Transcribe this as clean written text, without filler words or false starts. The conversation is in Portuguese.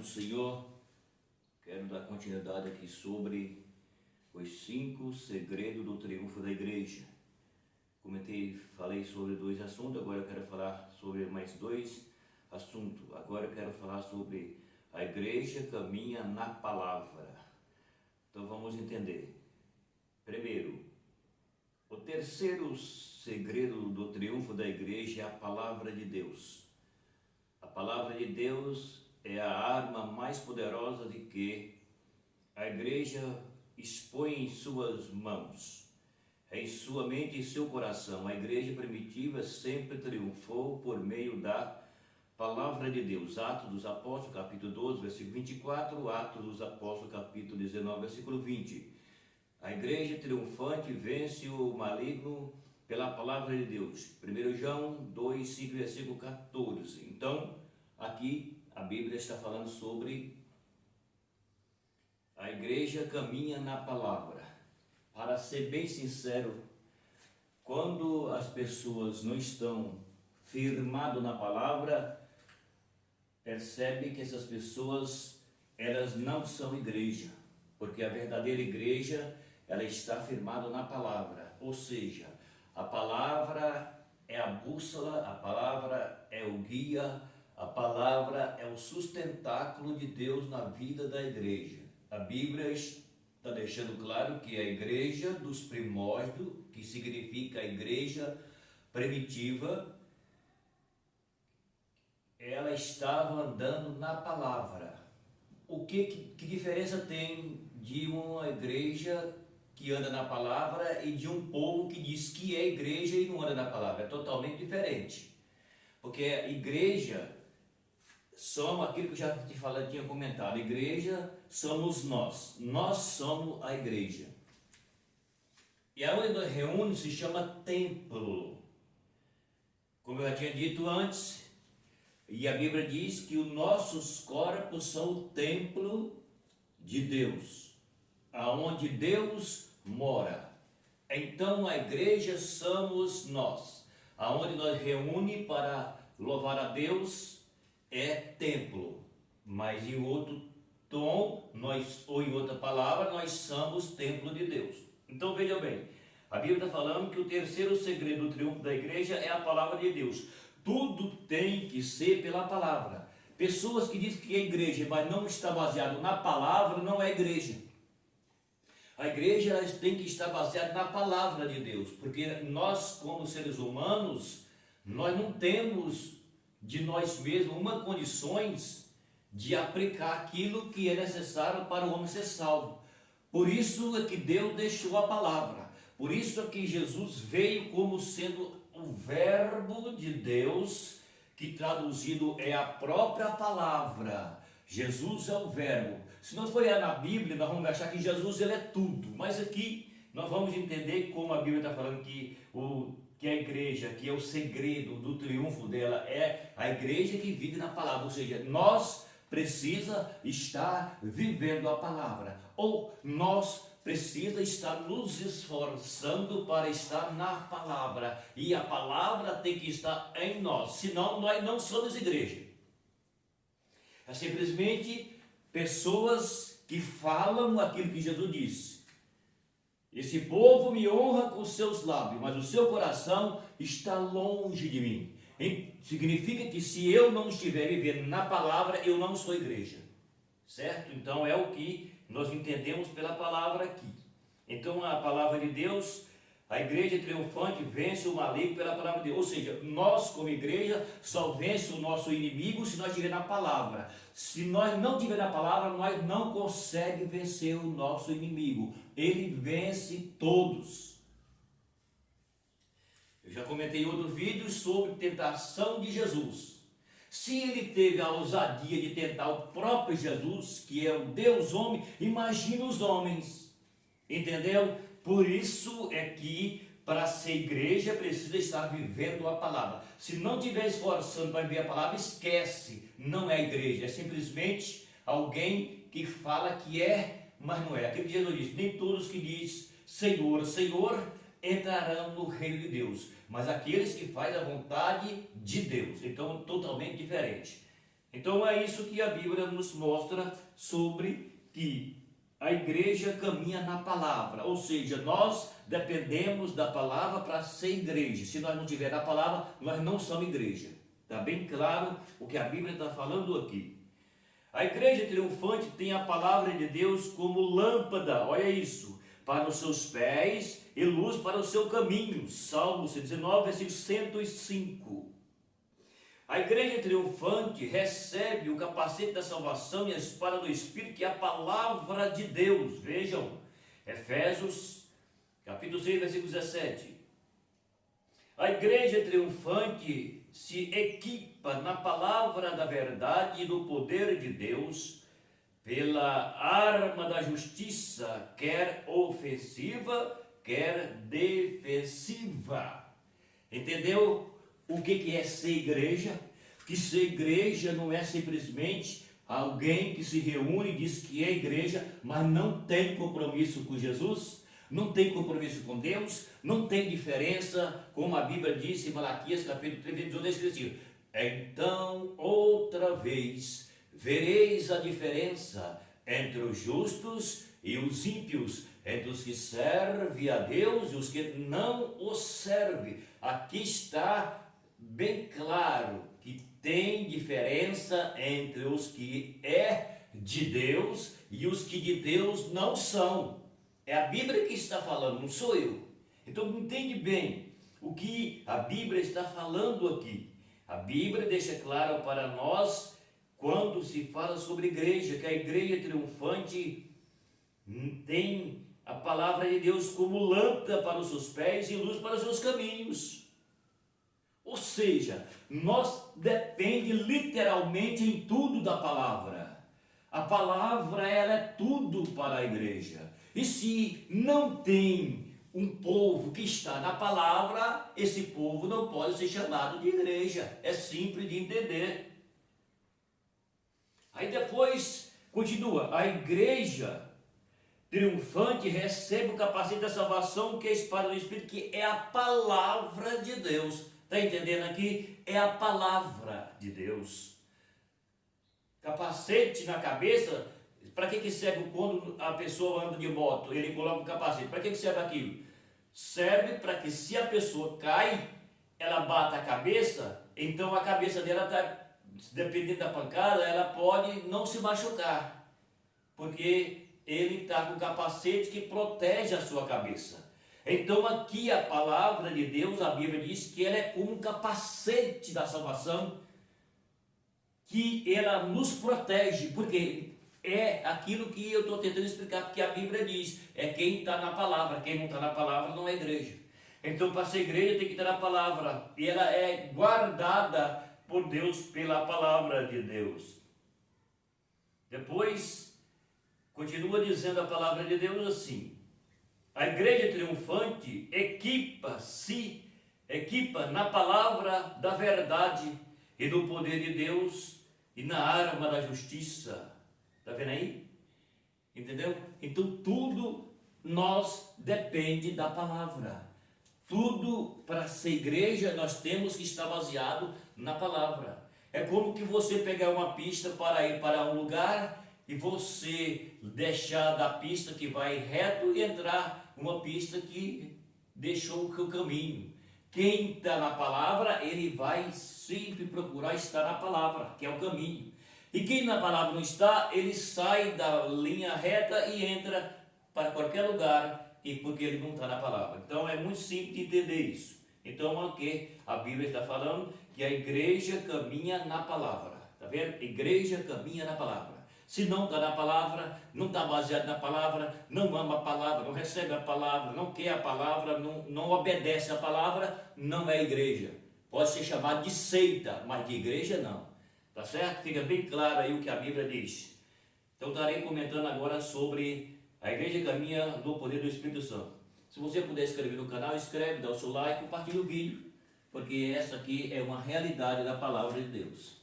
do Senhor, quero dar continuidade aqui sobre os 5 segredos do triunfo da igreja. Falei sobre 2 assuntos, agora eu quero falar sobre mais 2 assuntos. Agora eu quero falar sobre a igreja caminha na palavra. Então vamos entender. Primeiro, o terceiro segredo do triunfo da igreja é a palavra de Deus. A palavra de Deus é a arma mais poderosa de que a igreja expõe em suas mãos, em sua mente e seu coração. A igreja primitiva sempre triunfou por meio da palavra de Deus. Atos dos Apóstolos, capítulo 12, versículo 24, Atos dos Apóstolos, capítulo 19, versículo 20. A igreja triunfante vence o maligno pela palavra de Deus. 1 João 2, 5, versículo 14. Então, aqui a Bíblia está falando sobre a igreja caminha na palavra. Para ser bem sincero, quando as pessoas não estão firmadas na palavra, percebe que essas pessoas, elas não são igreja, porque a verdadeira igreja, ela está firmada na palavra, ou seja, a palavra é a bússola, a palavra é o guia, a palavra é o sustentáculo de Deus na vida da igreja. A Bíblia está deixando claro que a igreja dos primórdios, que significa a igreja primitiva, ela estava andando na palavra. Que diferença tem de uma igreja que anda na palavra e de um povo que diz que é igreja e não anda na palavra? É totalmente diferente. Porque a igreja somos aquilo que eu já tinha comentado. A igreja somos nós. Nós somos a igreja. E aonde nós reúne se chama templo. Como eu já tinha dito antes, e a Bíblia diz que os nossos corpos são o templo de Deus, aonde Deus mora. Então a igreja somos nós, aonde nós reúne para louvar a Deus é templo, mas em outro tom, ou em outra palavra, nós somos templo de Deus. Então veja bem, a Bíblia está falando que o terceiro segredo do triunfo da igreja é a palavra de Deus. Tudo tem que ser pela palavra. Pessoas que dizem que é igreja, mas não está baseado na palavra, não é igreja. A igreja tem que estar baseada na palavra de Deus, porque nós, como seres humanos, nós não temos de nós mesmos uma condições de aplicar aquilo que é necessário para o homem ser salvo. Por isso é que Deus deixou a palavra. Por isso é que Jesus veio como sendo o verbo de Deus, que traduzido é a própria palavra. Jesus é o verbo. Se nós for olhar na Bíblia, nós vamos achar que Jesus ele é tudo. Mas aqui nós vamos entender como a Bíblia está falando que a igreja, que é o segredo do triunfo dela, é a igreja que vive na palavra. Ou seja, nós precisa estar vivendo a palavra. Ou nós precisa estar nos esforçando para estar na palavra. E a palavra tem que estar em nós. Senão nós não somos igreja. É simplesmente pessoas que falam aquilo que Jesus disse. Esse povo me honra com seus lábios, mas o seu coração está longe de mim. Significa que se eu não estiver vivendo na palavra, eu não sou igreja. Certo? Então é o que nós entendemos pela palavra aqui. Então a palavra de Deus, a igreja triunfante vence o maligno pela palavra de Deus. Ou seja, nós como igreja só vence o nosso inimigo se nós estivermos na palavra. Se nós não estivermos na palavra, nós não conseguimos vencer o nosso inimigo. Ele vence todos. Eu já comentei em outro vídeo sobre tentação de Jesus. Se ele teve a ousadia de tentar o próprio Jesus, que é o Deus homem, imagina os homens, entendeu? Por isso é que para ser igreja precisa estar vivendo a palavra. Se não estiver esforçando para viver a palavra, esquece, não é igreja, é simplesmente alguém que fala que é, mas não é. Aquilo que Jesus disse, nem todos que diz Senhor, Senhor, entrarão no reino de Deus, mas aqueles que fazem a vontade de Deus. Então, totalmente diferente. Então é isso que a Bíblia nos mostra sobre que a igreja caminha na palavra, ou seja, nós dependemos da palavra para ser igreja. Se nós não tivermos a palavra, nós não somos igreja. Está bem claro o que a Bíblia está falando aqui. A igreja triunfante tem a palavra de Deus como lâmpada, olha isso, para os seus pés e luz para o seu caminho. Salmo 119, versículo 105. A igreja triunfante recebe o capacete da salvação e a espada do Espírito, que é a palavra de Deus. Vejam, Efésios, capítulo 6, versículo 17. A igreja triunfante se equipa na palavra da verdade e do poder de Deus, pela arma da justiça, quer ofensiva, quer defensiva. Entendeu? O que é ser igreja? Que ser igreja não é simplesmente alguém que se reúne e diz que é igreja, mas não tem compromisso com Jesus, não tem compromisso com Deus, não tem diferença, como a Bíblia diz em Malaquias capítulo 3, 18, escrito: então outra vez vereis a diferença entre os justos e os ímpios, entre os que servem a Deus e os que não o servem. Aqui está bem claro que tem diferença entre os que é de Deus e os que de Deus não são. É a Bíblia que está falando, não sou eu. Então entende bem o que a Bíblia está falando aqui. A Bíblia deixa claro para nós, quando se fala sobre igreja, que a igreja triunfante tem a palavra de Deus como lâmpada para os seus pés e luz para os seus caminhos. Ou seja, nós dependemos literalmente em tudo da palavra. A palavra, ela é tudo para a igreja. E se não tem um povo que está na palavra, esse povo não pode ser chamado de igreja. É simples de entender. Aí depois continua: a igreja triunfante recebe o capacete da salvação, que é a espada do Espírito, que é a palavra de Deus. Está entendendo aqui? É a palavra de Deus. Capacete na cabeça, para que serve quando a pessoa anda de moto? Ele coloca o capacete. Para que serve aquilo? Serve para que, se a pessoa cai, ela bata a cabeça, então a cabeça dela está, dependendo da pancada, ela pode não se machucar, porque ele está com o capacete que protege a sua cabeça. Então aqui a palavra de Deus, a Bíblia diz que ela é como um capacete da salvação, que ela nos protege, porque é aquilo que eu estou tentando explicar, porque a Bíblia diz, é quem está na palavra, quem não está na palavra não é igreja. Então para ser igreja tem que estar na palavra, e ela é guardada por Deus pela palavra de Deus. Depois, continua dizendo a palavra de Deus assim: a igreja triunfante equipa na palavra da verdade e do poder de Deus e na arma da justiça. Está vendo aí? Entendeu? Então tudo nós depende da palavra. Tudo para ser igreja nós temos que estar baseado na palavra. É como que você pegar uma pista para ir para um lugar e você deixar da pista que vai reto e entrar uma pista que deixou o caminho. Quem está na palavra, ele vai sempre procurar estar na palavra, que é o caminho. E quem na palavra não está, ele sai da linha reta e entra para qualquer lugar, e porque ele não está na palavra. Então é muito simples de entender isso. Então aqui a Bíblia está falando que a igreja caminha na palavra. Está vendo? Igreja caminha na palavra. Se não está na palavra, não está baseado na palavra, não ama a palavra, não recebe a palavra, não quer a palavra, não obedece a palavra, não é igreja. Pode ser chamado de seita, mas de igreja não. Tá certo? Fica bem claro aí o que a Bíblia diz. Então estarei comentando agora sobre a igreja caminha no poder do Espírito Santo. Se você puder inscrever no canal, escreve, dá o seu like, compartilha o vídeo, porque essa aqui é uma realidade da palavra de Deus.